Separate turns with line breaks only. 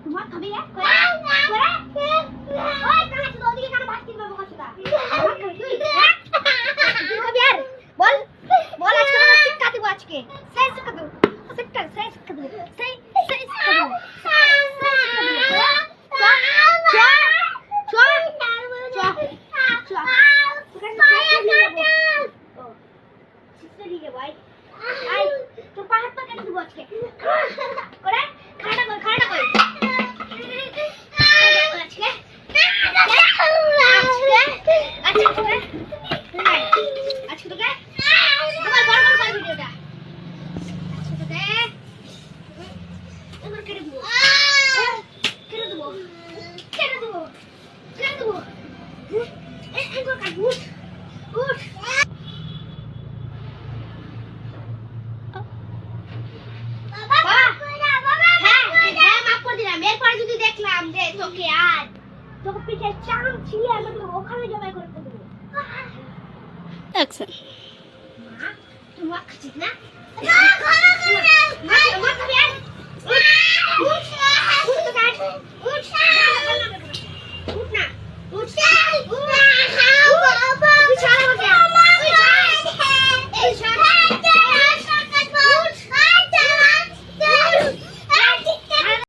তোমার খাবি করে ওই কানা শুধু ওদিকে কানা ভাত কিনবে বোকা শুধু আমার খাবি তুই খাবি আর বল বল আজকে তোমার শিক্ষা দিব আজকে সেই শিক্ষা দেব সেই শিক্ষা দেব সেই শিক্ষা দেব তোর পাহাড় পা কেটে দেবো আজকে করে খাড়া কর আজকে তোকে আমার বড় বড় করে ভিডিওটা আজকে তোকে এবার কেটে দেবো এবার কাট উঠ যদি দেখলাম যে তোকে আর তোকে পিঠে চাম ছিলে আমি তোকে ওখানে জবাই করে দেবো
আচ্ছা
তুই মা খাচ্ছিস না মা খাবি আর